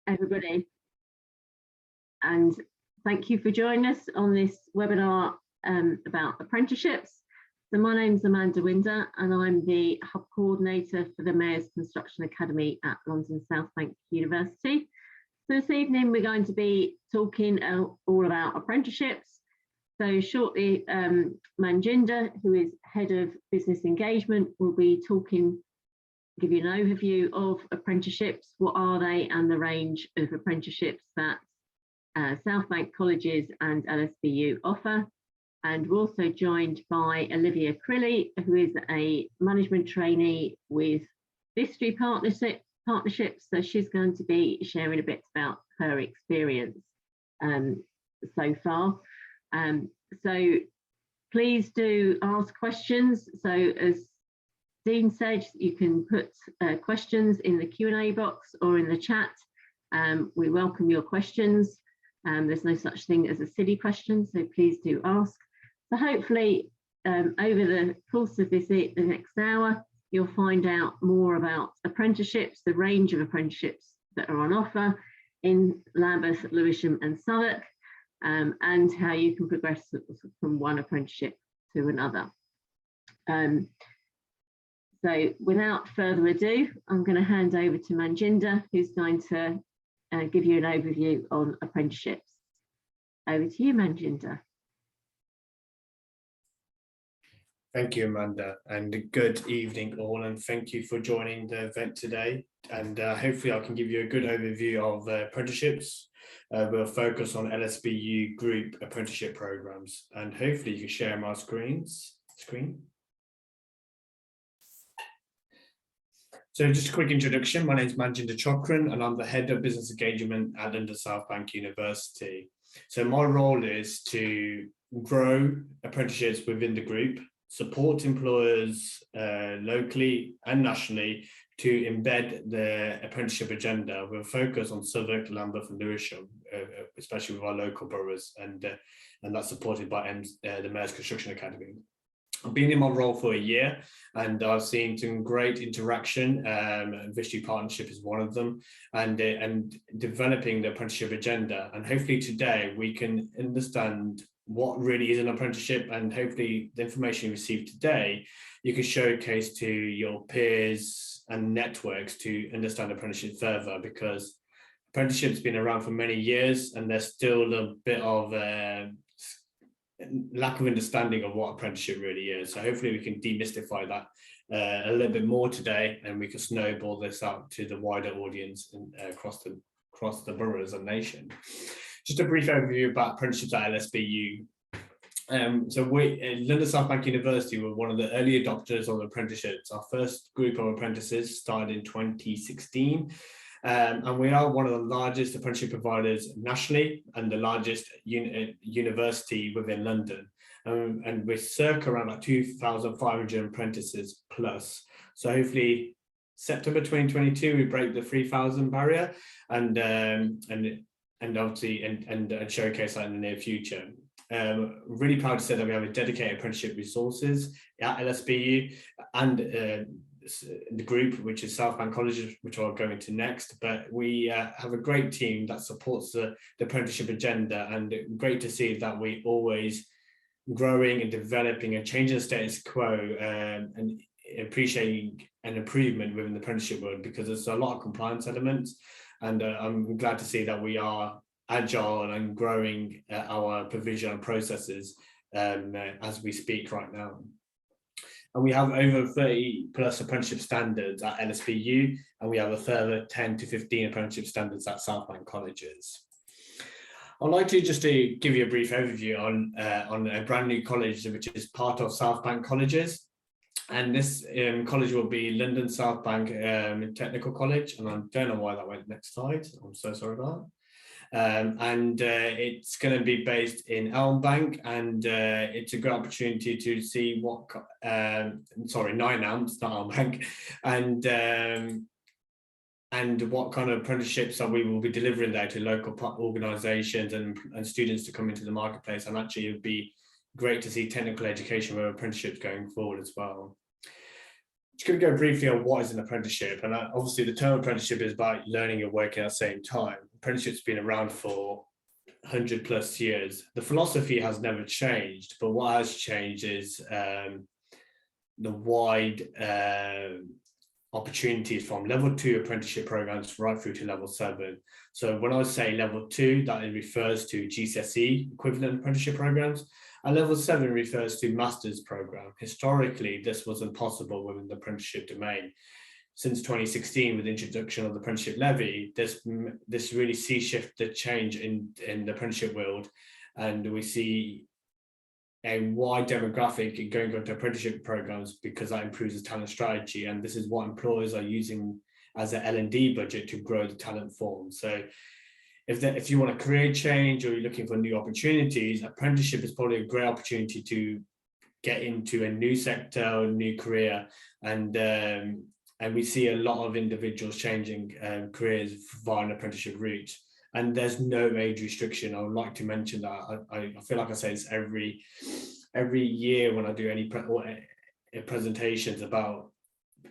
Everybody, and thank you for joining us on this webinar about apprenticeships. So my name's Manjinder and I'm the Hub Coordinator for the Mayor's Construction Academy at London South Bank University. So this evening we're going to be talking all about apprenticeships. So shortly Manjinder, who is Head of Business Engagement, will be give you an overview of apprenticeships, what are they, and the range of apprenticeships that South Bank colleges and LSBU offer. And we're also joined by Olivia Crilley, who is a management trainee with Vistry partnerships. So she's going to be sharing a bit about her experience so far. So please do ask questions. So as Dean said, you can put questions in the Q&A box or in the chat. We welcome your questions. There's no such thing as a silly question, so please do ask. So hopefully over the course of the next hour, you'll find out more about apprenticeships, the range of apprenticeships that are on offer in Lambeth, Lewisham and Southwark, and how you can progress from one apprenticeship to another. So without further ado, I'm going to hand over to Manjinder, who's going to give you an overview on apprenticeships. Over to you, Manjinder. Thank you, Amanda, and good evening all, and thank you for joining the event today. And hopefully I can give you a good overview of apprenticeships. We'll focus on LSBU group apprenticeship programs, and hopefully you can share my screen. So just a quick introduction. My name is Manjinder Chhokran and I'm the Head of Business Engagement at London South Bank University. So my role is to grow apprenticeships within the group, support employers locally and nationally to embed the apprenticeship agenda with a focus on Southwark, Lambeth and Lewisham, especially with our local boroughs, and that's supported by the Mayor's Construction Academy. I've been in my role for a year and I've seen some great interaction. Vistry partnership is one of them, and developing the apprenticeship agenda. And hopefully today we can understand what really is an apprenticeship, and hopefully the information you receive today, you can showcase to your peers and networks to understand apprenticeship further, because apprenticeship's been around for many years and there's still a bit of lack of understanding of what apprenticeship really is. So hopefully we can demystify that a little bit more today, and we can snowball this out to the wider audience and across the boroughs and nation. Just a brief overview about apprenticeships at LSBU. So we at London South Bank University were one of the early adopters of apprenticeships. Our first group of apprentices started in 2016. And we are one of the largest apprenticeship providers nationally and the largest university within London. And we're circa around like 2,500 apprentices plus. So hopefully September 2022, we break the 3,000 barrier and obviously and showcase that in the near future. Really proud to say that we have a dedicated apprenticeship resources at LSBU and the group, which is South Bank Colleges, which I'll go into next. But we have a great team that supports the apprenticeship agenda, and great to see that we always growing and developing and changing the status quo, and appreciating an improvement within the apprenticeship world, because there's a lot of compliance elements, and I'm glad to see that we are agile and growing our provision and processes as we speak right now. And we have over 30 plus apprenticeship standards at LSBU, and we have a further 10 to 15 apprenticeship standards at South Bank colleges. I'd like to just to give you a brief overview on a brand new college which is part of South Bank colleges. And this college will be London South Bank Technical College, and I don't know why that went next slide. I'm so sorry about that. It's going to be based in Elmbank, and it's a great opportunity to see what, sorry, Nine Elms, not Elmbank, and what kind of apprenticeships that we will be delivering there to local organisations and students to come into the marketplace. And actually, it would be great to see technical education with apprenticeships going forward as well. Just going to go briefly on what is an apprenticeship. And obviously the term apprenticeship is about learning and working at the same time. Apprenticeship's been around for 100+ years. The philosophy has never changed, but what has changed is the wide opportunities from level 2 apprenticeship programs right through to level 7. So when I say level 2, that refers to GCSE equivalent apprenticeship programs, and level 7 refers to master's program. Historically, this wasn't possible within the apprenticeship domain. Since 2016, with the introduction of the Apprenticeship Levy, this really shifted change in the apprenticeship world, and we see a wide demographic going into apprenticeship programs because that improves the talent strategy, and this is what employers are using as an L&D budget to grow the talent form. So if you want a career change or you're looking for new opportunities, apprenticeship is probably a great opportunity to get into a new sector, a new career, and we see a lot of individuals changing careers via an apprenticeship route. And there's no age restriction. I would like to mention that. I feel like I say this every year when I do any presentations about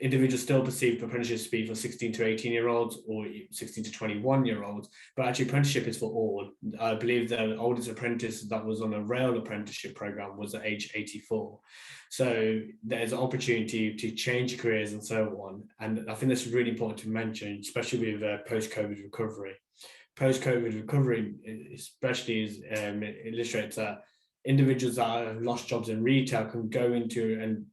individuals still perceive apprenticeships to be for 16 to 18-year-olds or 16 to 21-year-olds, but actually apprenticeship is for all. I believe the oldest apprentice that was on a rail apprenticeship program was at age 84. So there's an opportunity to change careers and so on. And I think that's really important to mention, especially with post-COVID recovery. Post-COVID recovery especially illustrates that individuals that have lost jobs in retail can go into and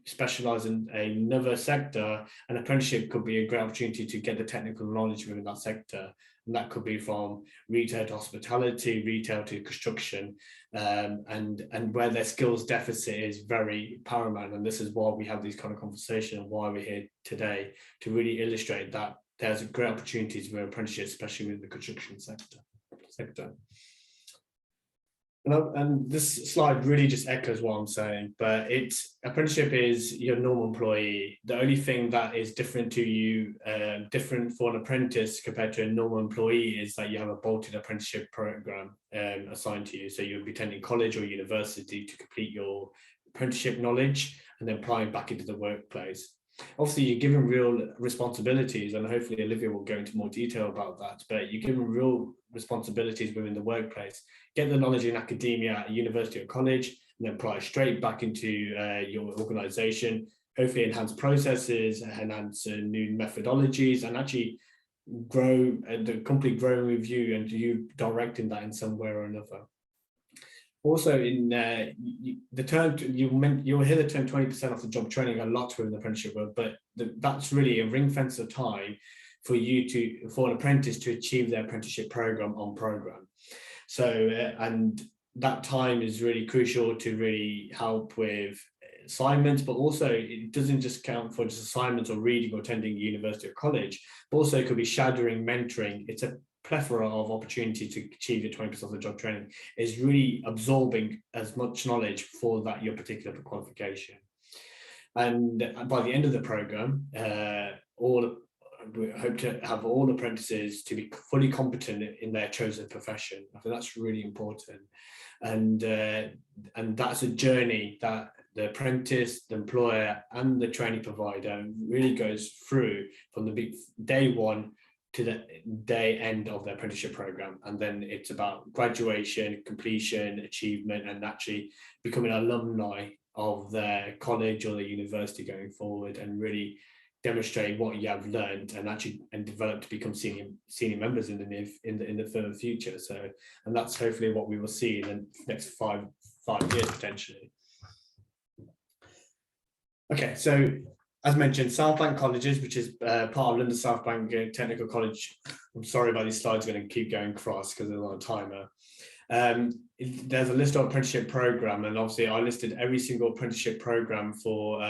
specialize in another sector. An apprenticeship could be a great opportunity to get the technical knowledge within that sector, and that could be from retail to hospitality, retail to construction, and where their skills deficit is very paramount. And this is why we have these kind of conversations and why we're here today, to really illustrate that there's great opportunities with apprenticeships, especially with the construction sector. And this slide really just echoes what I'm saying, but apprenticeship is your normal employee. The only thing that is different to you, different for an apprentice compared to a normal employee, is that you have a bolted apprenticeship program assigned to you. So you'll be attending college or university to complete your apprenticeship knowledge and then applying back into the workplace. Obviously, you're given real responsibilities, and hopefully Olivia will go into more detail about that, but you're given real responsibilities within the workplace. Get the knowledge in academia at university or college, and then apply straight back into your organisation, hopefully enhance processes, enhance new methodologies, and actually grow the company growing with you and you directing that in some way or another. Also, in the term, you'll hear the term 20% off the job training a lot within the apprenticeship world, but that's really a ring fence of time for an apprentice to achieve their apprenticeship program on program. So, and that time is really crucial to really help with assignments, but also it doesn't just count for just assignments or reading or attending university or college, but also it could be shadowing, mentoring. It's a plethora of opportunity to achieve your 20% of the job training. Is really absorbing as much knowledge for that your particular qualification. And by the end of the program, we hope to have all apprentices to be fully competent in their chosen profession. I think that's really important, and that's a journey that the apprentice, the employer, and the training provider really goes through from the day one to the day end of their apprenticeship program. And then it's about graduation, completion, achievement, and actually becoming alumni of their college or the university going forward, and really demonstrate what you have learned and develop to become senior members in the further future. So, and that's hopefully what we will see in the next five years potentially. Okay, so as mentioned, South Bank Colleges, which is part of London South Bank Technical College. I'm sorry about these slides are going to keep going cross because there's on a timer. There's a list of apprenticeship program, and obviously I listed every single apprenticeship program for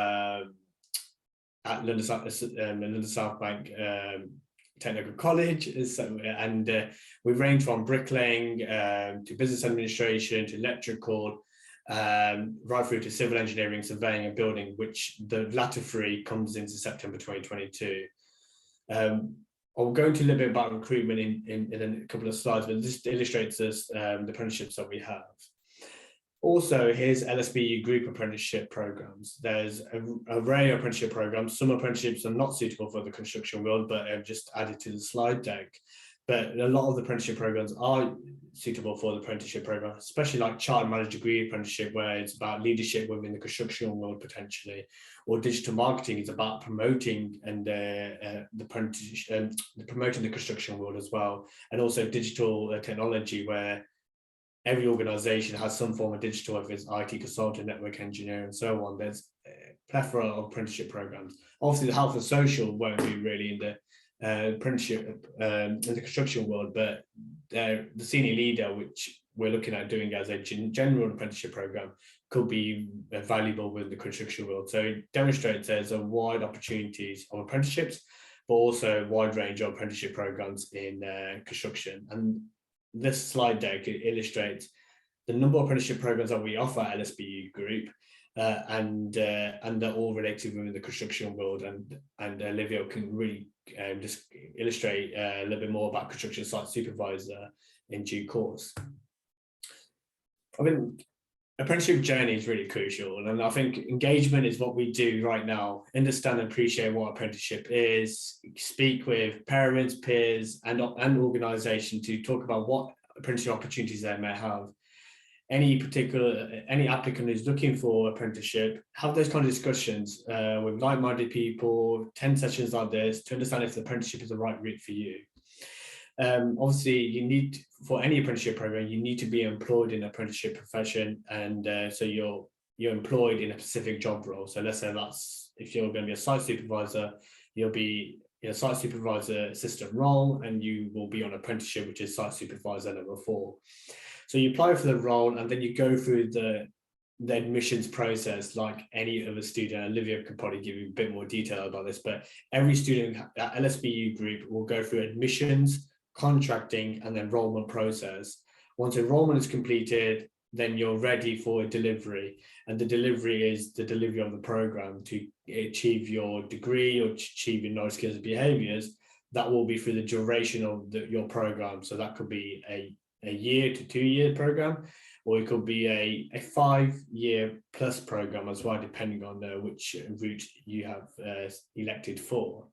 at London South Bank Technical College, and we range from bricklaying to business administration to electrical, right through to civil engineering, surveying and building, which the latter three comes into September 2022. I'll go into a little bit about recruitment in a couple of slides, but this illustrates us the apprenticeships that we have. Also, here's LSBU group apprenticeship programs. There's a array of apprenticeship programs. Some apprenticeships are not suitable for the construction world, but I've just added to the slide deck. But a lot of the apprenticeship programs are suitable for the apprenticeship program, especially like child managed degree apprenticeship, where it's about leadership within the construction world potentially, or digital marketing is about promoting and promoting the construction world as well, and also digital technology, where every organization has some form of digital, whether it's IT consultant, network engineer, and so on. There's a plethora of apprenticeship programs. Obviously, the health and social won't be really in the apprenticeship in the construction world, but the senior leader, which we're looking at doing as a general apprenticeship program, could be valuable with the construction world. So it demonstrates there's a wide opportunities of apprenticeships, but also a wide range of apprenticeship programs in construction. And this slide deck illustrates the number of apprenticeship programs that we offer at LSBU Group, and they're all related within the construction world. And Olivia can really just illustrate a little bit more about construction site supervisor in due course. I mean, apprenticeship journey is really crucial, and I think engagement is what we do right now. Understand and appreciate what apprenticeship is, speak with parents, peers, and organisation to talk about what apprenticeship opportunities they may have. Any applicant who's looking for apprenticeship, have those kind of discussions with like-minded people, 10 sessions like this, to understand if the apprenticeship is the right route for you. Obviously, you need, for any apprenticeship program, you need to be employed in an apprenticeship profession, and so you're employed in a specific job role. So let's say that's, if you're going to be a site supervisor, you'll be in a site supervisor assistant role, and you will be on apprenticeship, which is site supervisor level 4. So you apply for the role, and then you go through the admissions process like any other student. Olivia could probably give you a bit more detail about this, but every student at LSBU Group will go through admissions, contracting, and enrollment process. Once enrollment is completed, then you're ready for delivery, and the delivery is the delivery of the program to achieve your degree or achieve your knowledge, skills, and behaviors. That will be for the duration of your program. So that could be a year to 2 year program, or it could be a 5-year plus program as well, depending on which route you have elected for.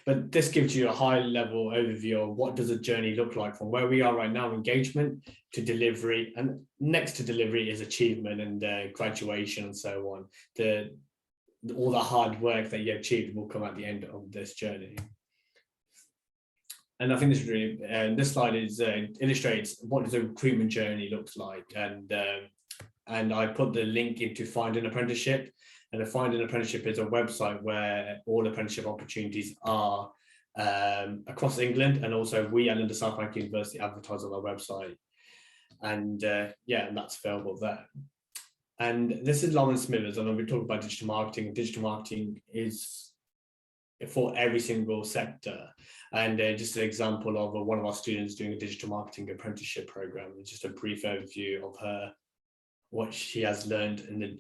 But this gives you a high level overview of what does a journey look like from where we are right now, engagement, to delivery, and next to delivery is achievement and graduation and so on. All the hard work that you achieved will come at the end of this journey. And I think this is really, this slide is illustrates what does a recruitment journey looks like, and I put the link into Find an Apprenticeship, and the Find an Apprenticeship is a website where all apprenticeship opportunities are across England, and also we at London South Bank University advertise on our website, and yeah, and that's available there. And this is Lauren Smithers, and we talk about digital marketing. Digital marketing is for every single sector. And just an example of one of our students doing a digital marketing apprenticeship program. It's just a brief overview of her, what she has learned in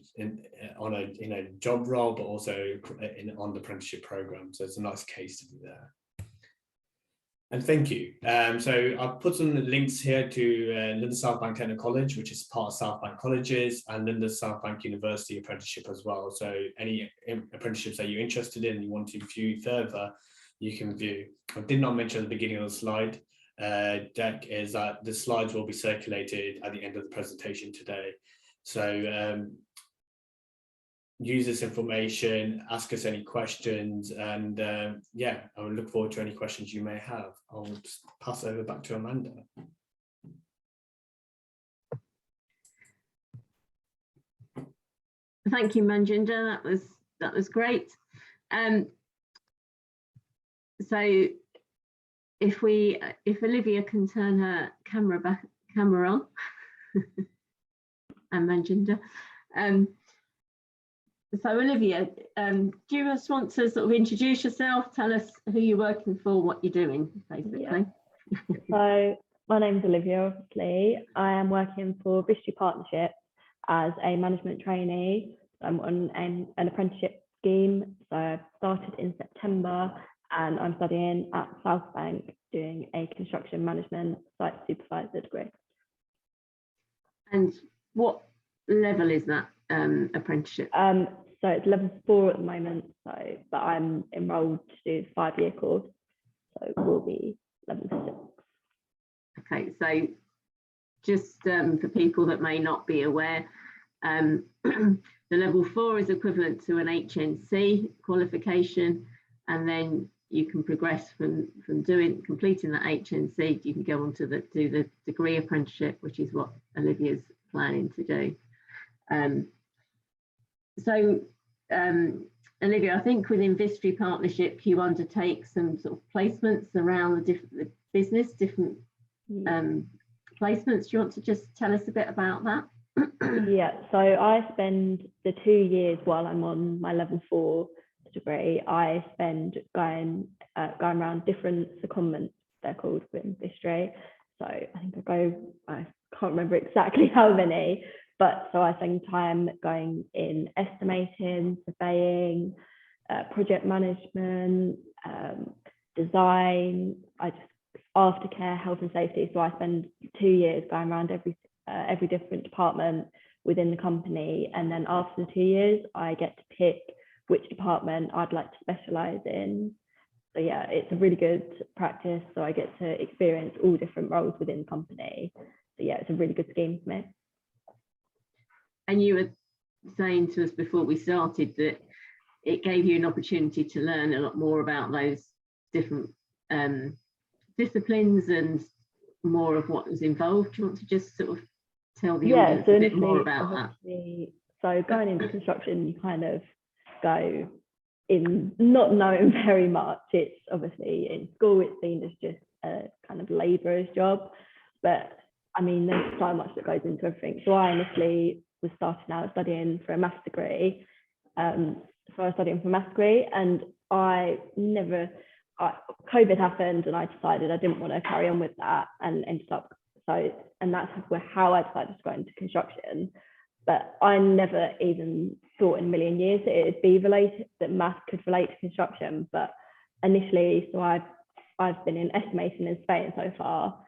a job role, but also on the apprenticeship program. So it's a nice case to be there. And thank you. So I've put some links here to London South Bank Technical College, which is part of South Bank Colleges, and London South Bank University apprenticeship as well. So any apprenticeships that you're interested in, you want to view further, you can view. I did not mention at the beginning of the slide deck is that the slides will be circulated at the end of the presentation today. So use this information, ask us any questions, and yeah, I will look forward to any questions you may have. I'll pass over back to Amanda. Thank you, Manjinder. That was great. So if Olivia can turn her camera on, and Manjinder. So Olivia, do you just want to sort of introduce yourself, tell us who you're working for, what you're doing, basically? Yeah. So my name's Olivia, obviously. I am working for Vistry Partnership as a management trainee. I'm on an apprenticeship scheme. So I started in September, and I'm studying at South Bank doing a construction management site supervisor degree. And what level is that apprenticeship? So it's level 4 at the moment. So, but I'm enrolled to do a 5-year course, so it will be level 6. Okay, so just for people that may not be aware, the level 4 is equivalent to an HNC qualification, and then you can progress from completing that HNC. You can go on to do the degree apprenticeship, which is what Olivia's planning to do. Olivia, I think within Vistry Partnership, you undertake some sort of placements around the business, different placements. Do you want to just tell us a bit about that? Yeah, so I spend the 2 years while I'm on my level 4 degree, I spend going around different secondments, they're called, in Vistry. So I think I can't remember exactly how many, but so I spend time going in estimating, surveying, project management, design, aftercare, health and safety. So I spend 2 years going around every different department within the company, and then after the 2 years I get to pick which department I'd like to specialise in. So yeah, it's a really good practice, so I get to experience all different roles within the company. So yeah, it's a really good scheme for me. And you were saying to us before we started that it gave you an opportunity to learn a lot more about those different disciplines and more of what was involved. Do you want to just sort of tell the audience a bit more about that? So going into construction, you kind of go in not knowing very much. It's obviously in school, it's seen as just a kind of labourer's job, but I mean, there's so much that goes into everything. So I initially was starting out studying for a maths degree. So I was studying for a maths degree, and COVID happened, and I decided I didn't want to carry on with that, and ended up and that's how I decided to go into construction. But I never even thought in a million years that it'd be related, that maths could relate to construction. But initially, so I've been in estimating and surveying so far,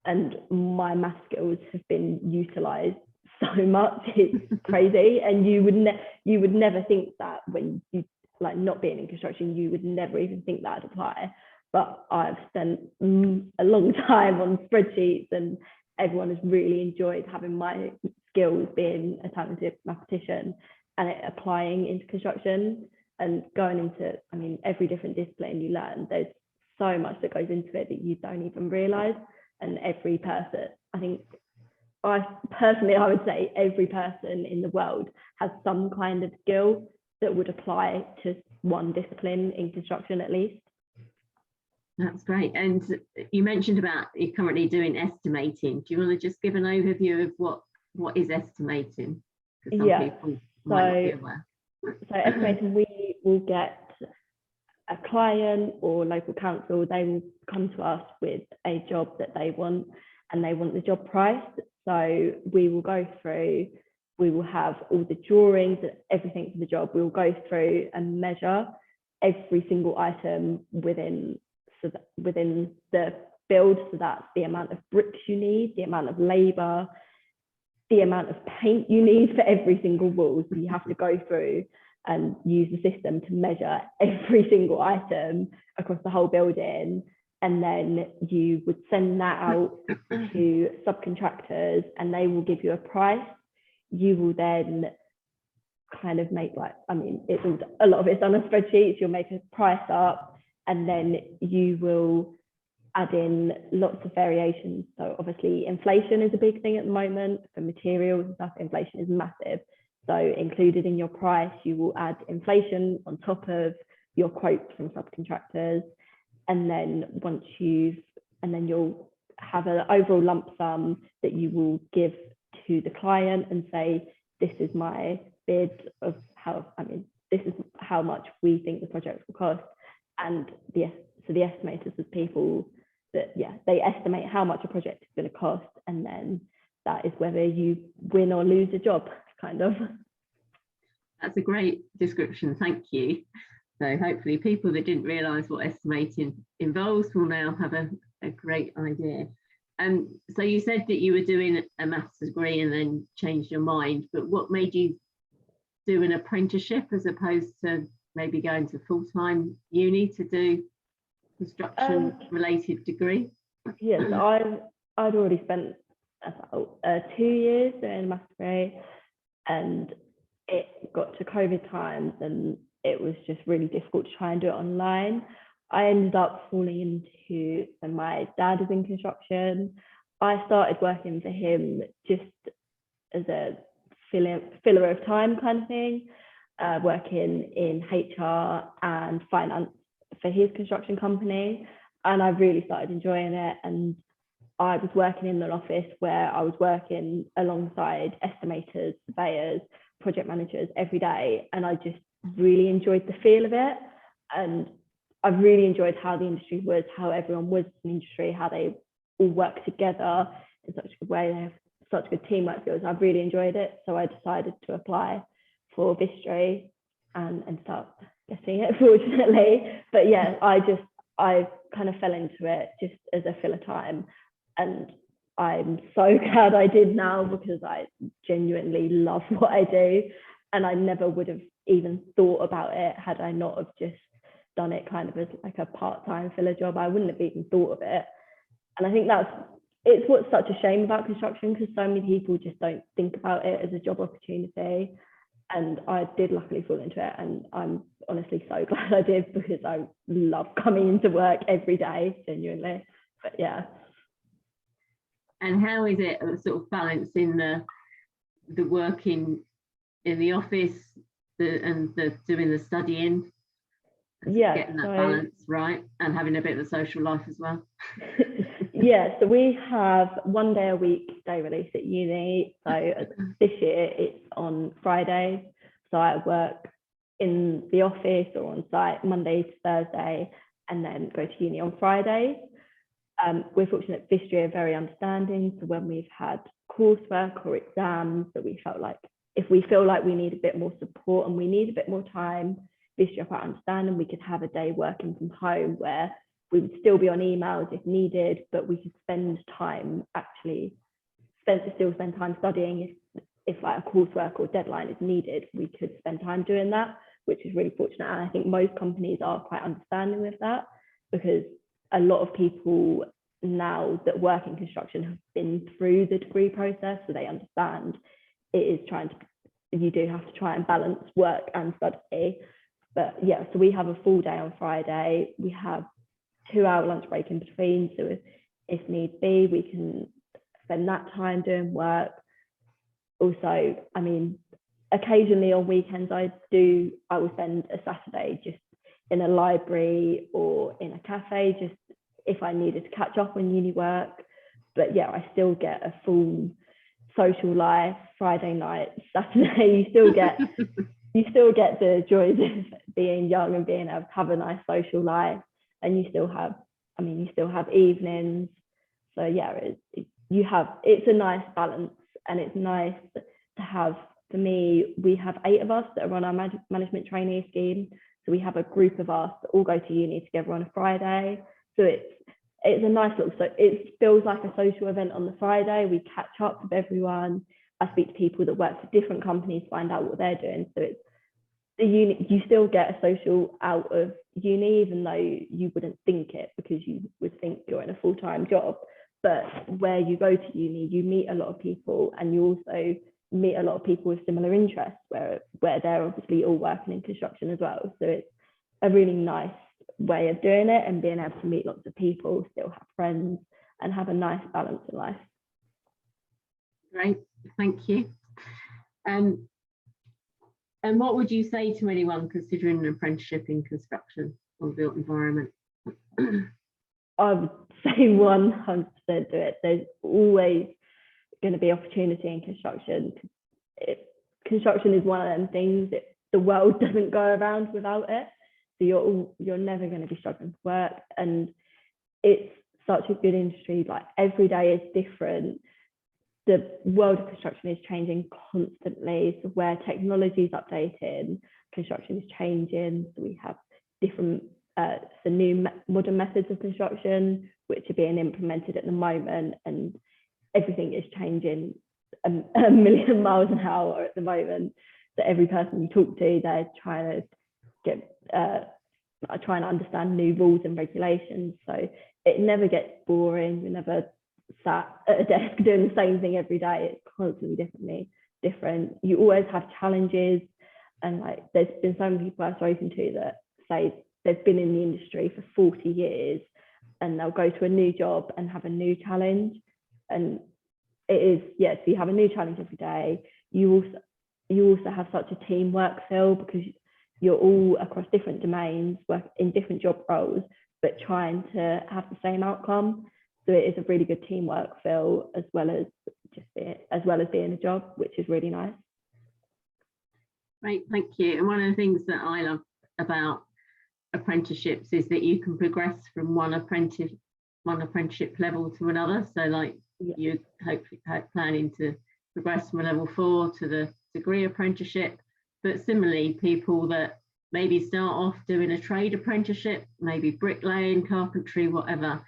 and my maths skills have been utilised so much, it's crazy. And you would never think that when you, like, not being in construction, you would never even think that would apply. But I've spent a long time on spreadsheets, and everyone has really enjoyed having my skills, being a talented mathematician, and it applying into construction and going into, I mean, every different discipline you learn. There's so much that goes into it that you don't even realise. And every person, I would say every person in the world has some kind of skill that would apply to one discipline in construction at least. That's great. And you mentioned about you're currently doing estimating. Do you want to just give an overview of what is estimating? Because some people might not be aware. So estimating, we will get a client or local council, they will come to us with a job that they want, and they want the job price. So we will go through, we will have all the drawings and everything for the job. We will go through and measure every single item within the build. So that's the amount of bricks you need, the amount of labour, the amount of paint you need for every single wall. So you have to go through and use the system to measure every single item across the whole building. And then you would send that out to subcontractors, and they will give you a price. You will then kind of make, like, I mean, a lot of it's on a spreadsheet. You'll make a price up, and then you will add in lots of variations. So obviously inflation is a big thing at the moment for materials and stuff. Inflation is massive. So included in your price, you will add inflation on top of your quotes from subcontractors. And then you'll have an overall lump sum that you will give to the client and say, this is my bid of this is how much we think the project will cost. And the estimators are people that, they estimate how much a project is going to cost, and then that is whether you win or lose a job, kind of. That's a great description, thank you. So hopefully people that didn't realise what estimating involves will now have a great idea. So you said that you were doing a maths degree and then changed your mind, but what made you do an apprenticeship as opposed to maybe going to full-time uni to do construction related degree? Yes, I'd already spent about 2 years doing a maths degree, and it got to COVID times and it was just really difficult to try and do it online. I ended up falling into, and my dad is in construction. I started working for him just as a filler of time kind of thing, working in HR and finance for his construction company. And I really started enjoying it. And I was working in an office where I was working alongside estimators, surveyors, project managers every day. And I just really enjoyed the feel of it. And I really enjoyed how the industry was, how everyone was in the industry, how they all work together in such a good way. They have such good teamwork skills. I really enjoyed it. So I decided to apply for Vistry and ended up getting it, fortunately. But yeah, I kind of fell into it just as a filler time. And I'm so glad I did now, because I genuinely love what I do. And I never would have even thought about it had I not have just done it kind of as like a part-time filler job. I wouldn't have even thought of it. And I think it's what's such a shame about construction, because so many people just don't think about it as a job opportunity. And I did luckily fall into it, and I'm honestly so glad I did, because I love coming into work every day, genuinely. But yeah. And how is it sort of balancing the working in the office and the doing the studying? Yeah, getting that balance right, and having a bit of a social life as well. Yeah, so we have 1 day a week day release at uni. So this year it's on Fridays. So I work in the office or on site Monday to Thursday, and then go to uni on Fridays. We're fortunate at Vistry are very understanding. So when we've had coursework or exams that we felt like, if we feel like we need a bit more support and we need a bit more time, Vistry are quite understanding. We could have a day working from home where we would still be on emails if needed, but we could spend time spend time studying. If like a coursework or deadline is needed, we could spend time doing that, which is really fortunate. And I think most companies are quite understanding with that, because a lot of people now that work in construction have been through the degree process, so they understand it is you do have to try and balance work and study. But yeah, so we have a full day on Friday. We have 2-hour lunch break in between. So if need be, we can spend that time doing work. Also, I mean, occasionally on weekends, I will spend a Saturday just in a library or in a cafe, just if I needed to catch up on uni work. But yeah, I still get a full social life. Friday night, Saturday, you still get the joys of being young and being able to have a nice social life. And you still have evenings. So yeah, it's a nice balance, and it's nice to have. For me, we have 8 of us that are on our management trainee scheme. So we have a group of us that all go to uni together on a Friday. So it's a nice little, so it feels like a social event on the Friday. We catch up with everyone. I speak to people that work for different companies, find out what they're doing. So it's the uni, you still get a social out of uni, even though you wouldn't think it, because you would think you're in a full-time job. But where you go to uni, you meet a lot of people, and you also meet a lot of people with similar interests, where they're obviously all working in construction as well. So it's a really nice way of doing it, and being able to meet lots of people, still have friends, and have a nice balance in life. Great, thank you. And what would you say to anyone considering an apprenticeship in construction or built environment? I would say 100% do it. There's always going to be opportunity in construction. Construction is one of them things that the world doesn't go around without it. So you're never going to be struggling for work, and it's such a good industry. Like every day is different. The world of construction is changing constantly. So where technology is updating, construction is changing. So we have different, new modern methods of construction, which are being implemented at the moment, and everything is changing a million miles an hour at the moment. So every person you talk to, they're trying to get trying to understand new rules and regulations. So it never gets boring. You're never sat at a desk doing the same thing every day. It's constantly different. You always have challenges, and like there's been so many people I've spoken to that say they've been in the industry for 40 years and they'll go to a new job and have a new challenge. And it is, yes, so you have a new challenge every day. You also have such a teamwork feel, because you're all across different domains, work in different job roles, but trying to have the same outcome. So it is a really good teamwork feel, as well as being a job, which is really nice. Great, thank you. And one of the things that I love about apprenticeships is that you can progress from one apprenticeship level to another. So like you're hopefully planning to progress from a level 4 to the degree apprenticeship, but similarly people that maybe start off doing a trade apprenticeship, maybe bricklaying, carpentry, whatever,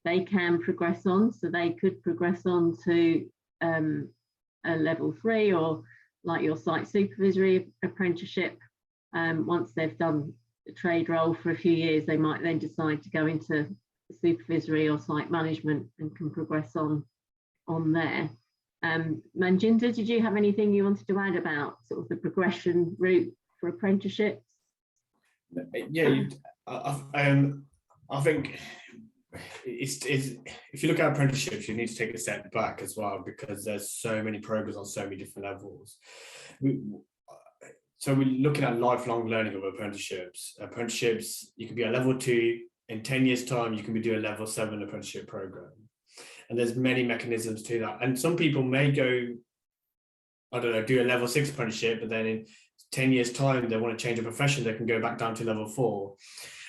they can progress on. So they could progress on to a level 3, or like your site supervisory apprenticeship. Once they've done the trade role for a few years, they might then decide to go into supervisory or site management and can progress on there. Manjinder, did you have anything you wanted to add about sort of the progression route for apprenticeships? Yeah, I think it's if you look at apprenticeships, you need to take a step back as well, because there's so many programs on so many different levels. So we're looking at lifelong learning of apprenticeships. Apprenticeships, you can be a level 2, in 10 years time, you can be doing a level 7 apprenticeship program. And there's many mechanisms to that. And some people may go, I don't know, do a level 6 apprenticeship, but then in 10 years time, they want to change a profession, they can go back down to level 4.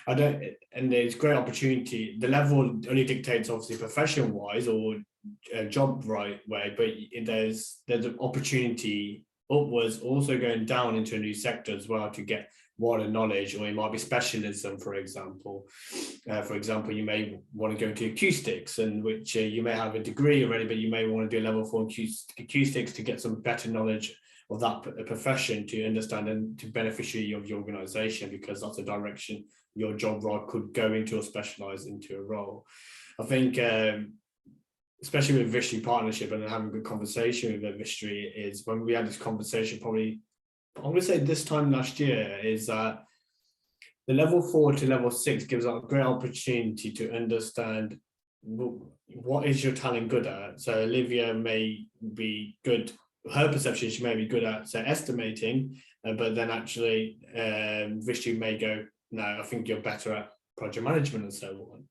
And there's great opportunity. The level only dictates obviously profession wise or job right way, but there's an opportunity upwards, also going down into a new sector as well to get wider knowledge, or it might be specialism, for example. You may want to go into acoustics, and which you may have a degree already, but you may want to do a level 4 acoustics to get some better knowledge of that profession, to understand and to beneficiary of your organisation, because that's a direction your job role could go into or specialise into a role. I think especially with Vistry partnership and having a good conversation with Vistry, is when we had this conversation, probably I'm going to say this time last year, is that the level 4 to level 6 gives us a great opportunity to understand what is your talent good at. So Olivia may be good, her perception, she may be good at, say, estimating, but then actually Vistry may go, no, I think you're better at project management and so on.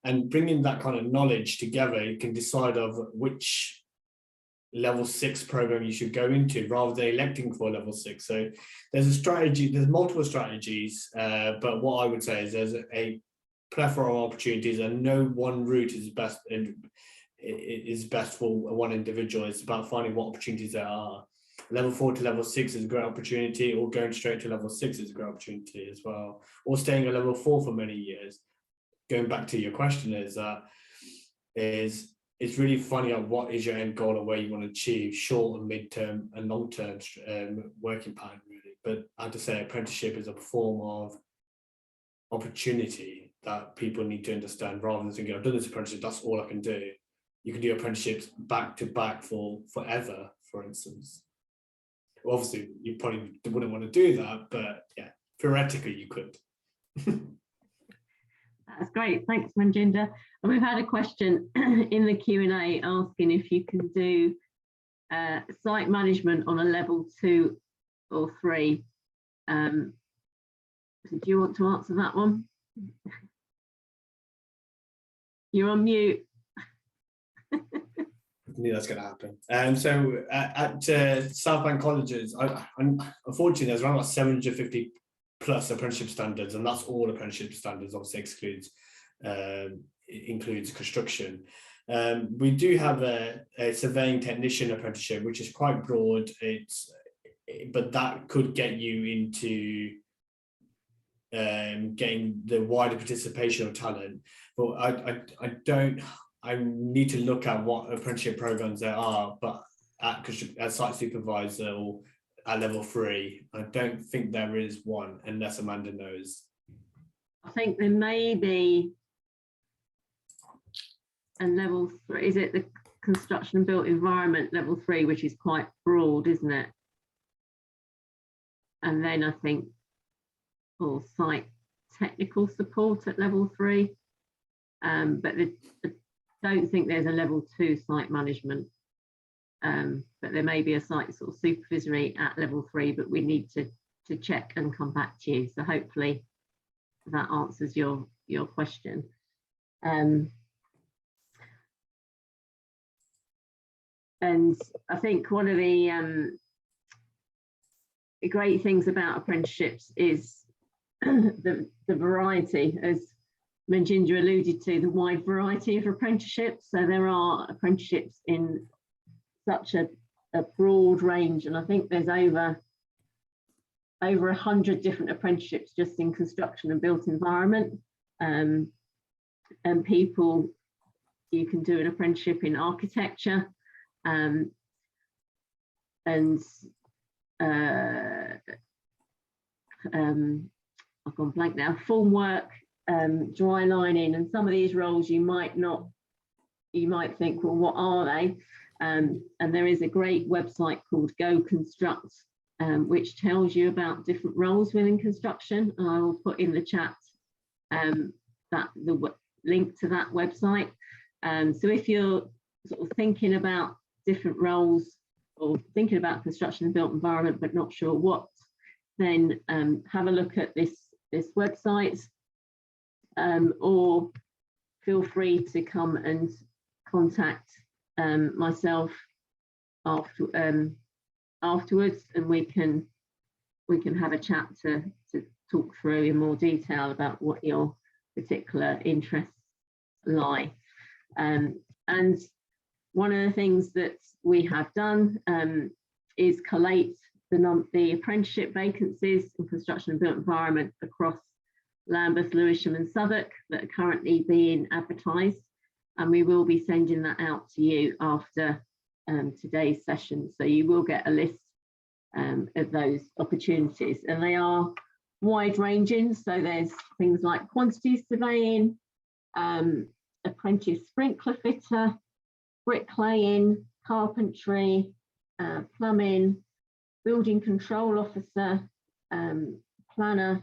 And bringing that kind of knowledge together, you can decide of which level 6 program you should go into, rather than electing for level 6. So there's a strategy, there's multiple strategies, but what I would say is there's a plethora of opportunities, and no one route is best for one individual. It's about finding what opportunities there are. Level 4 to level 6 is a great opportunity, or going straight to level 6 is a great opportunity as well, or staying at level 4 for many years. Going back to your question, it's really finding out what is your end goal and where you want to achieve, short and mid-term and long-term working pattern, really. But I have to say, apprenticeship is a form of opportunity that people need to understand, rather than thinking, I've done this apprenticeship, that's all I can do. You can do apprenticeships back to back for forever, for instance. Obviously, you probably wouldn't want to do that, but yeah, theoretically you could. That's great, thanks Manjinder. And we've had a question in the Q&A asking if you can do site management on a level 2 or 3. Do you want to answer that one? You're on mute. I knew that's going to happen. So at Southbank colleges, unfortunately, there's around about 750 plus apprenticeship standards, and that's all apprenticeship standards. Obviously includes construction. We do have a surveying technician apprenticeship, which is quite broad. But that could get you into getting the wider participation of talent. but I don't. I need to look at what apprenticeship programs there are, but as site supervisor or at level 3, I don't think there is one, unless Amanda knows. I think there may be a level 3. Is it the construction and built environment level 3, which is quite broad, isn't it? And then I think site technical support at level 3, but I don't think there's a level 2 site management. But there may be a site sort of supervisory at level 3, but we need to check and come back to you. So hopefully that answers your question. And I think one of the great things about apprenticeships is the variety, as Manjinder alluded to, the wide variety of apprenticeships. So there are apprenticeships in such a broad range, and I think there's over 100 different apprenticeships just in construction and built environment. And people, you can do an apprenticeship in architecture, and I've gone blank now, formwork, dry lining, and some of these roles you might think, well, what are they? And there is a great website called Go Construct, which tells you about different roles within construction. I will put in the chat the link to that website. So if you're sort of thinking about different roles or thinking about construction and built environment but not sure what, then have a look at this website, or feel free to come and contact myself afterwards, and we can have a chat to talk through in more detail about what your particular interests lie. And one of the things that we have done is collate the apprenticeship vacancies in construction and built environment across Lambeth, Lewisham and Southwark that are currently being advertised, and we will be sending that out to you after today's session. So you will get a list of those opportunities, and they are wide ranging. So there's things like quantity surveying, apprentice sprinkler fitter, bricklaying, carpentry, plumbing, building control officer, planner,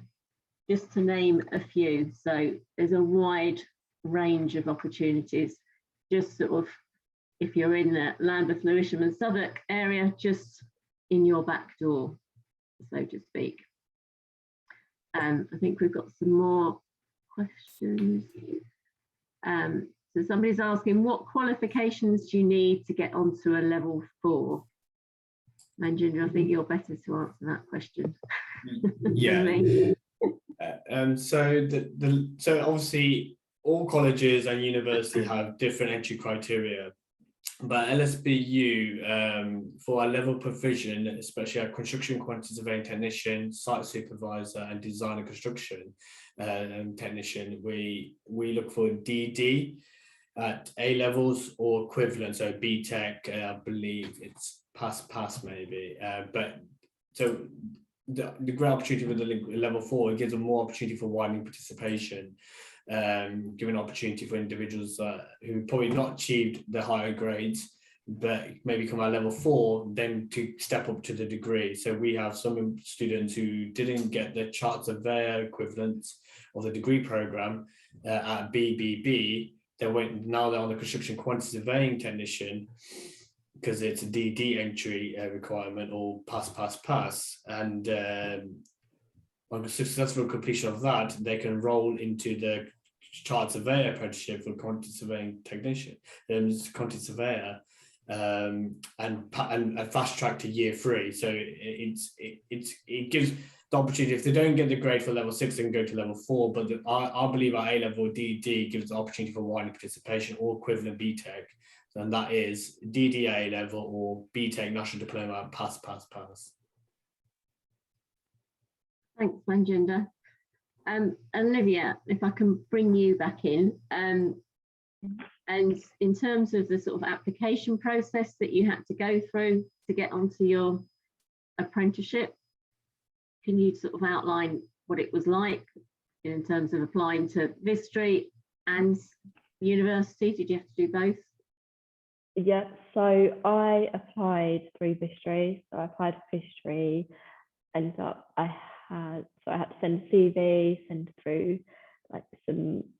just to name a few. So there's a wide range of opportunities, just sort of, if you're in the Lambeth, Lewisham and Southwark area, just in your back door, so to speak. I think we've got some more questions. So somebody's asking, what qualifications do you need to get onto a level 4? Manjinder, I think you're better to answer that question. Yeah. So obviously all colleges and universities have different entry criteria, but LSBU for our level provision, especially our construction quantity surveying technician, site supervisor and design and construction technician, we look for DD at A levels or equivalent, so BTEC, I believe it's pass maybe, but so the great opportunity with the level 4, it gives them more opportunity for widening participation, giving opportunity for individuals who probably not achieved the higher grades, but maybe come at level 4, then to step up to the degree. So we have some students who didn't get the chart surveyor equivalent of the degree program at BBB. Now they're on the construction quantity surveying technician, because it's a DD entry requirement, or pass, and on the successful completion of that, they can roll into the chart surveyor apprenticeship for quantity surveying technician, quantity surveyor, and a fast track to year 3. So it gives the opportunity, if they don't get the grade for level 6, they can go to level 4. But I believe our A level DD gives the opportunity for wider participation or equivalent BTEC. And that is DDA level or BTEC National Diploma pass. Thanks, Manjinder. Olivia, if I can bring you back in, and in terms of the sort of application process that you had to go through to get onto your apprenticeship, can you sort of outline what it was like in terms of applying to Vistry and university? Did you have to do both? Yeah, so I applied through Vistry. So I applied for Vistry, and I had to send a CV, send through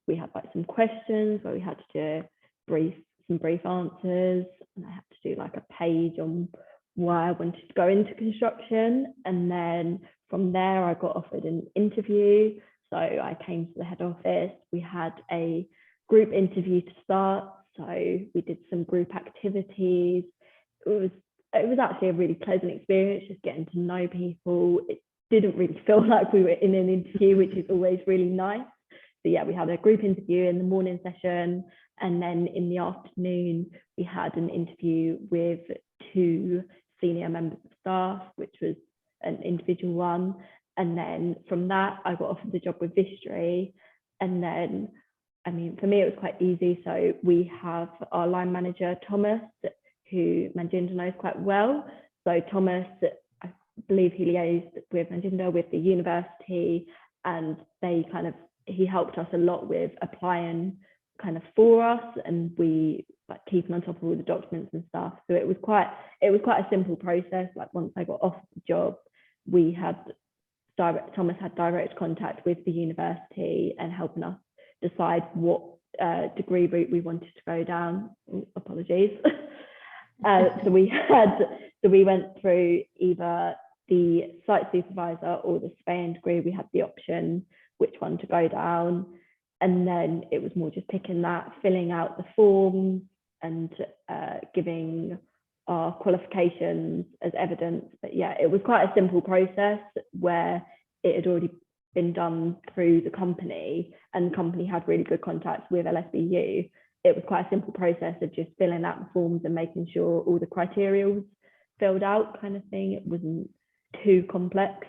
we had some questions where we had to do some brief answers, and I had to do like a page on why I wanted to go into construction. And then from there I got offered an interview. So I came to the head office. We had a group interview to start. So we did some group activities. It was actually a really pleasant experience, just getting to know people. It didn't really feel like we were in an interview, which is always really nice. So yeah, we had a group interview in the morning session, and then in the afternoon we had an interview with 2 senior members of staff, which was an individual one. And then from that I got offered the job with Vistry. And then, I mean, for me it was quite easy. So we have our line manager Thomas, who Manjinder knows quite well. So Thomas, I believe he liaised with Manjinder with the university, and he helped us a lot with applying kind of for us, and we like keeping on top of all the documents and stuff. So it was quite a simple process. Like once I got offered the job, Thomas had direct contact with the university and helping us decide what degree route we wanted to go down. Apologies. So we went through either the site supervisor or the surveying degree. We had the option which one to go down, and then it was more just picking that, filling out the forms, and giving our qualifications as evidence. But yeah, it was quite a simple process where it had already been done through the company, and the company had really good contacts with LSBU. It was quite a simple process of just filling out the forms and making sure all the criteria was filled out, kind of thing. It wasn't too complex.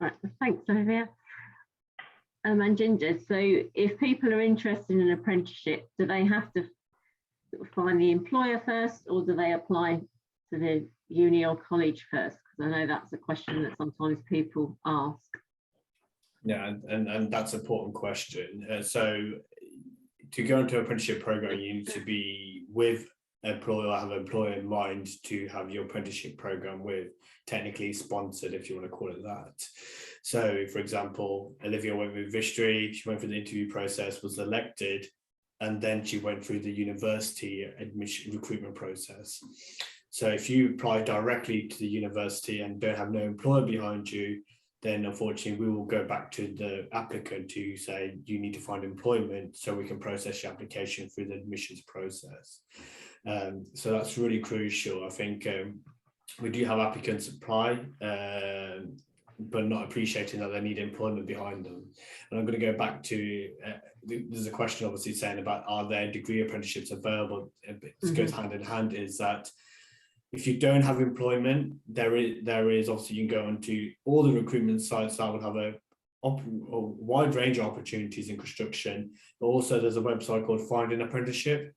Right, thanks, Olivia. Manjinder, so if people are interested in an apprenticeship, do they have to find the employer first, or do they apply to the uni or college first? Because I know that's a question that sometimes people ask. Yeah, and that's an important question. So to go into an apprenticeship program, you need to be with an employer or have an employer in mind to have your apprenticeship program with, technically sponsored, if you want to call it that. So for example, Olivia went with Vistry, she went through the interview process, was elected, and then she went through the university admission recruitment process. So if you apply directly to the university and don't have no employer behind you, then unfortunately we will go back to the applicant to say you need to find employment so we can process your application through the admissions process. So that's really crucial. I think we do have applicants apply, but not appreciating that they need employment behind them. And I'm going to go back to, there's a question obviously saying about, are there degree apprenticeships available? It goes hand in hand, is that if you don't have employment, there is obviously, you can go onto all the recruitment sites that will have a wide range of opportunities in construction, but also there's a website called Find an Apprenticeship,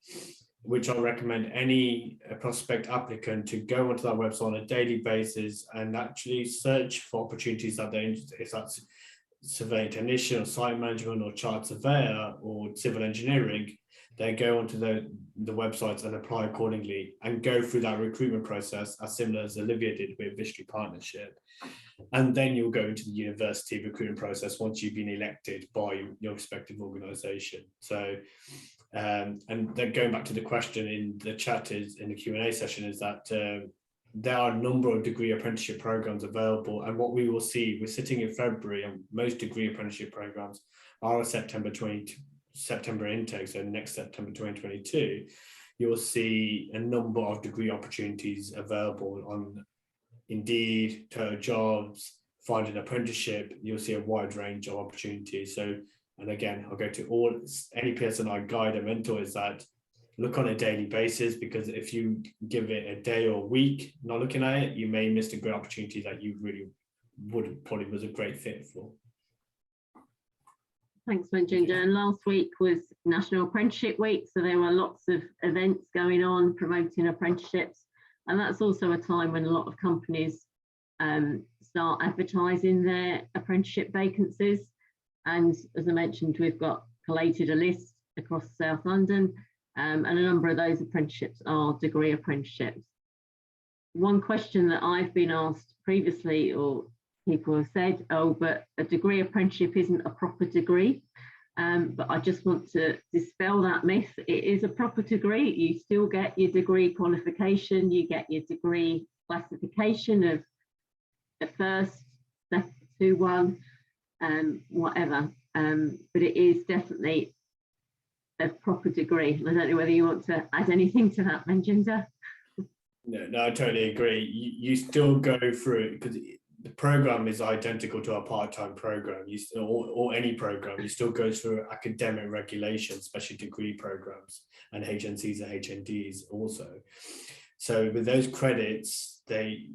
which I recommend any prospect applicant to go onto that website on a daily basis and actually search for opportunities that they're interested in, if that's surveying technician or site management or chartered surveyor or civil engineering. They go onto the websites and apply accordingly and go through that recruitment process as similar as Olivia did with Vistry Partnership. And then you'll go into the university recruitment process once you've been elected by your respective organisation. So, and then going back to the question in the chat, is in the Q&A session, is that there are a number of degree apprenticeship programs available. And what we will see, we're sitting in February, and most degree apprenticeship programs are a September intake, so next September 2022, you'll see a number of degree opportunities available on Indeed, Total Jobs, Find an Apprenticeship. You'll see a wide range of opportunities. So, and again, I'll go to any person I guide and mentor, is that look on a daily basis, because if you give it a day or a week not looking at it, you may miss a great opportunity that you really probably was a great fit for. Thanks, Manjinder. And last week was National Apprenticeship Week, so there were lots of events going on promoting apprenticeships. And that's also a time when a lot of companies start advertising their apprenticeship vacancies. And as I mentioned, we've got collated a list across South London, and a number of those apprenticeships are degree apprenticeships. One question that I've been asked previously, or people have said, oh, but a degree apprenticeship isn't a proper degree. But I just want to dispel that myth. It is a proper degree. You still get your degree qualification, you get your degree classification of the first, second, 2-1, whatever. But it is definitely a proper degree. And I don't know whether you want to add anything to that, Manjinder. No, I totally agree. You still go through, because the program is identical to our part-time program, or any program. You still go through academic regulations, especially degree programs, and HNCs and HNDs also. So with those credits, they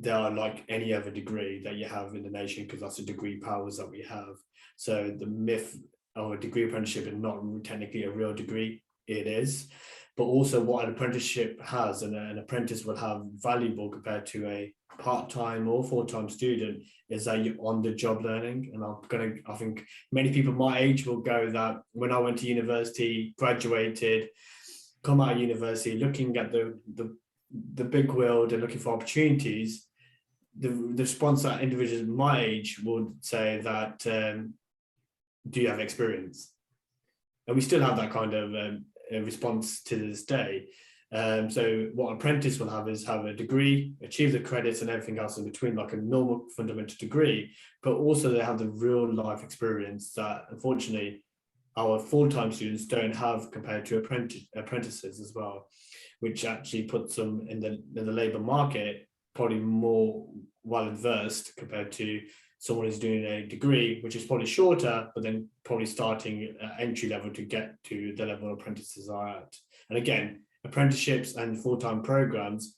are like any other degree that you have in the nation, because that's the degree powers that we have. So the myth of a degree apprenticeship is not technically a real degree. It is. But also what an apprenticeship has, and an apprentice will have valuable compared to a part-time or full-time student, is that you're on the job learning. And I think many people my age will go that when I went to university, graduated, come out of university, looking at the big world and looking for opportunities, the response that individuals my age would say that, do you have experience? And we still have that kind of response to this day. So what an apprentice will have is have a degree, achieve the credits and everything else in between, like a normal fundamental degree, but also they have the real life experience that unfortunately our full-time students don't have compared to apprentices as well, which actually puts them in the labour market probably more well versed compared to someone who's doing a degree, which is probably shorter, but then probably starting at entry level to get to the level apprentices are at. And again, apprenticeships and full-time programs,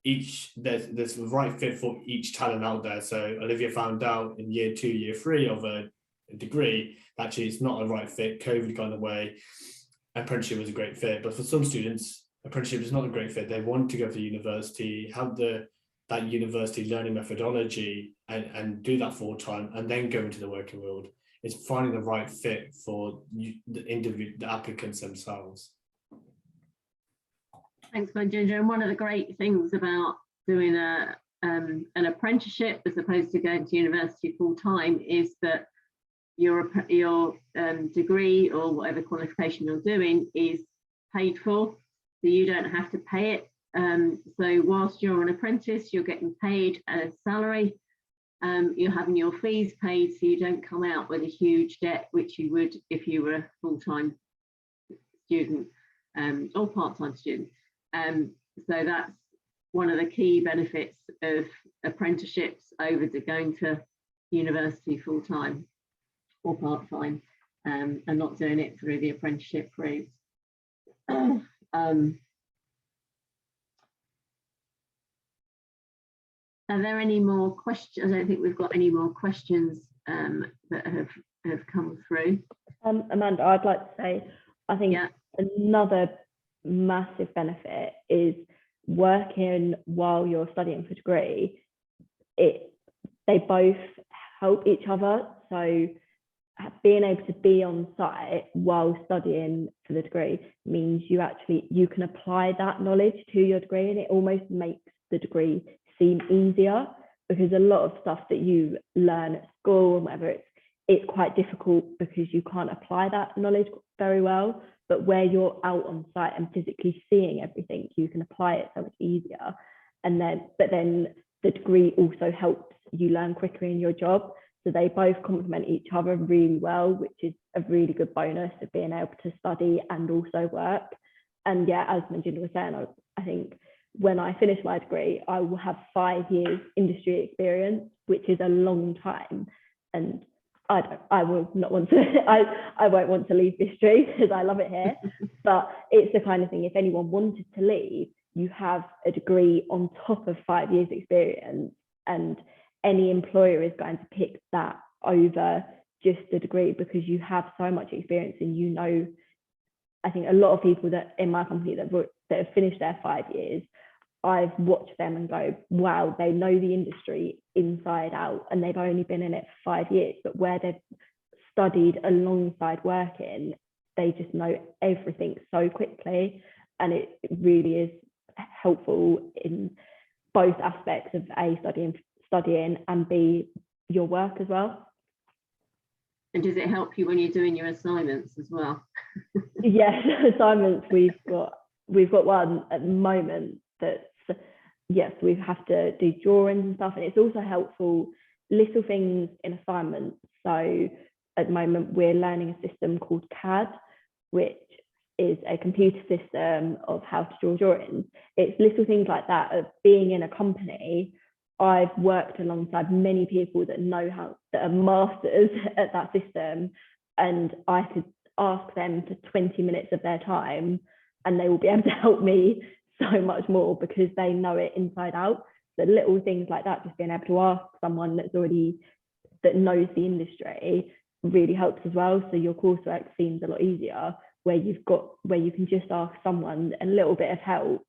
there's the right fit for each talent out there. So Olivia found out in year 2, year 3 of a degree, actually it's not a right fit. COVID got in the way. Apprenticeship was a great fit, but for some students, apprenticeship is not a great fit. They want to go to university, have that university learning methodology and do that full time and then go into the working world. It's finding the right fit for the applicants themselves. Thanks, Manjinder. And one of the great things about doing an apprenticeship as opposed to going to university full time is that your degree or whatever qualification you're doing is paid for, so you don't have to pay it. So whilst you're an apprentice, you're getting paid a salary, you're having your fees paid, so you don't come out with a huge debt, which you would if you were a full-time student or part-time student. So that's one of the key benefits of apprenticeships over to going to university full-time or part-time, and not doing it through the apprenticeship route. Are there any more questions? I don't think we've got any more questions that have come through. Amanda, I'd like to say, I think another massive benefit is working while you're studying for degree. They both help each other. So being able to be on site while studying for the degree means you can apply that knowledge to your degree, and it almost makes the degree seem easier, because a lot of stuff that you learn at school and whatever, it's quite difficult because you can't apply that knowledge very well. But where you're out on site and physically seeing everything, you can apply it so much easier. But then the degree also helps you learn quicker in your job. So they both complement each other really well, which is a really good bonus of being able to study and also work. And yeah, as Manjinder was saying, I think when I finish my degree, I will have 5 years industry experience, which is a long time. And I will not want to, I won't want to leave Vistry because I love it here. But it's the kind of thing, if anyone wanted to leave, you have a degree on top of 5 years experience, and any employer is going to pick that over just a degree, because you have so much experience and you know, I think a lot of people that in my company that have finished their 5 years, I've watched them and go, wow, they know the industry inside out, and they've only been in it for 5 years, but where they've studied alongside working, they just know everything so quickly. And it really is helpful in both aspects of A, studying and B, your work as well. And does it help you when you're doing your assignments as well? Yes, assignments, we've got one at the moment that's, yes, we have to do drawings and stuff, and it's also helpful, little things in assignments. So at the moment we're learning a system called CAD, which is a computer system of how to draw drawings. It's little things like that. Of being in a company, I've worked alongside many people that know how, that are masters at that system, and I could ask them for 20 minutes of their time and they will be able to help me so much more because they know it inside out. The little things like that, just being able to ask someone that knows the industry, really helps as well. So your coursework seems a lot easier where you can just ask someone a little bit of help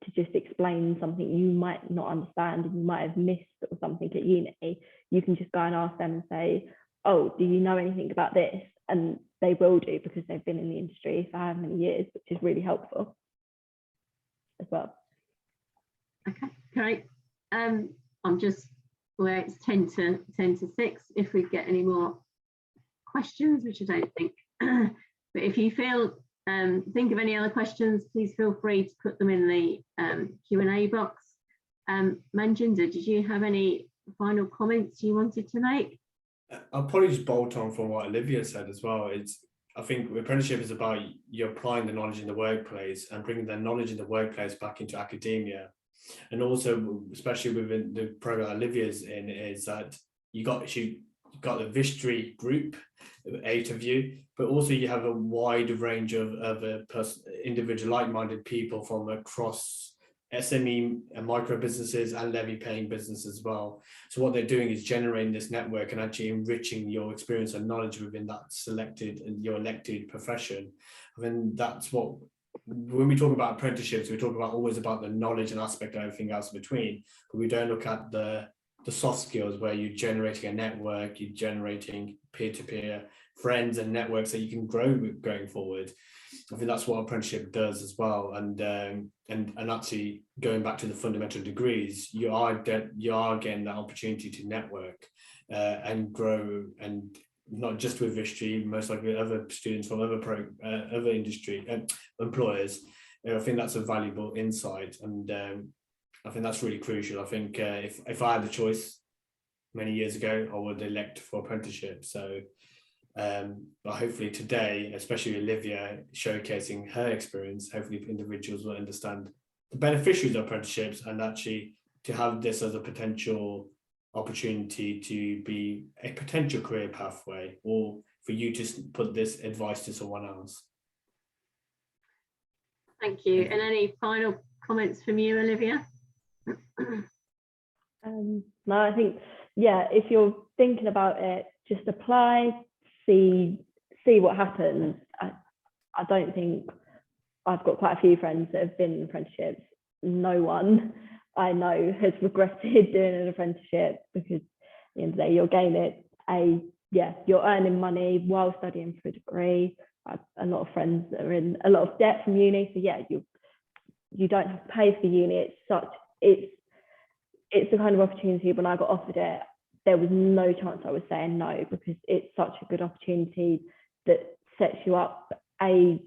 to just explain something you might not understand and you might have missed or something at uni. You can just go and ask them and say, oh, do you know anything about this? And they will do, because they've been in the industry for how many years, which is really helpful as well. Okay, great. I'm just where it's 10 to 6. If we get any more questions, which I don't think, but if you think of any other questions, please feel free to put them in the Q&A box. Manjinder, did you have any final comments you wanted to make? I'll probably just bolt on from what Olivia said as well. I think apprenticeship is about you applying the knowledge in the workplace and bringing the knowledge in the workplace back into academia. And also, especially within the program Olivia's in, is that you got the Vistry group, 8 of you, but also you have a wide range of individual like-minded people from across SME and micro businesses and levy paying businesses as well. So what they're doing is generating this network and actually enriching your experience and knowledge within that your elected profession. I mean, that's what, when we talk about apprenticeships, we talk always about the knowledge and aspect of everything else in between, but we don't look at the soft skills where you're generating a network, you're generating peer-to-peer friends and networks that you can grow with going forward. I think that's what apprenticeship does as well. And actually going back to the fundamental degrees, you are getting that opportunity to network and grow, and not just with Vistry, most likely other students from other industry employers. I think that's a valuable insight, and I think that's really crucial. I think if I had the choice many years ago, I would elect for apprenticeship. So but hopefully today, especially Olivia showcasing her experience, hopefully individuals will understand the beneficiaries of apprenticeships, and actually to have this as a potential opportunity to be a potential career pathway, or for you to put this advice to someone else. Thank you. And any final comments from you, Olivia? No, I think, yeah, if you're thinking about it, just apply, see what happens. I don't think, I've got quite a few friends that have been in apprenticeships. No one I know has regretted doing an apprenticeship, because at the end of the day, you're gaining you're earning money while studying for a degree. I have a lot of friends that are in a lot of debt from uni, so yeah, you don't have to pay for uni. It's the kind of opportunity, when I got offered it, there was no chance I was saying no, because it's such a good opportunity that sets you up, A,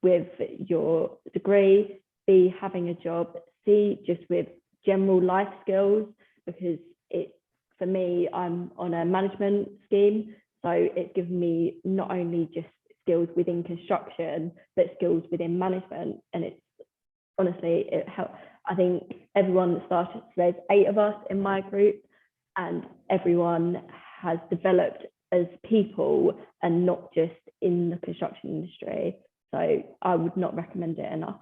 with your degree, B, having a job, C, just with general life skills, because for me, I'm on a management scheme, so it's given me not only just skills within construction, but skills within management. And it's honestly, it helped. I think everyone that started, there's 8 of us in my group, and everyone has developed as people and not just in the construction industry. So I would not recommend it enough.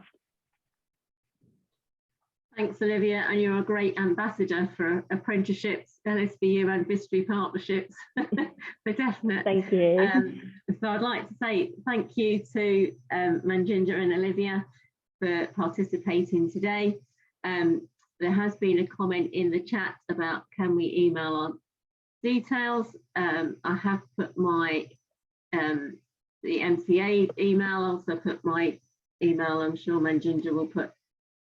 Thanks, Olivia, and you're a great ambassador for apprenticeships, LSBU and Vistry partnerships, for definite. Thank you. So I'd like to say thank you to Manjinder and Olivia for participating today. There has been a comment in the chat about can we email our details. I have put my the MCA email, also put my email. I'm sure Manjinder will put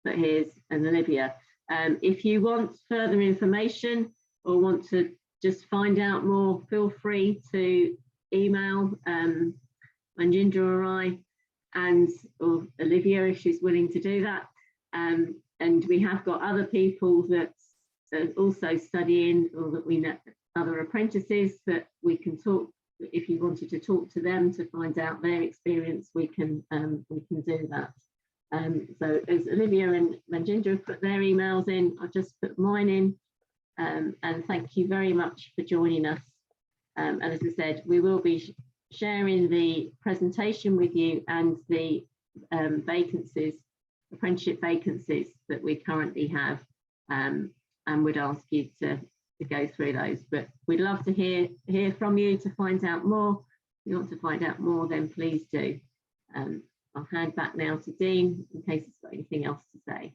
his, and Olivia. If you want further information or want to just find out more, feel free to email Manjinder or I, or Olivia if she's willing to do that. And we have got other people that are also studying, or that we know, other apprentices that we can talk. If you wanted to talk to them to find out their experience, we can do that. So as Olivia and Manjinder have put their emails in, I've just put mine in. And thank you very much for joining us. And as I said, we will be sharing the presentation with you and the vacancies, apprenticeship vacancies that we currently have, and would ask you to go through those. But we'd love to hear from you to find out more. If you want to find out more, then please do. I'll hand back now to Dean in case he's got anything else to say.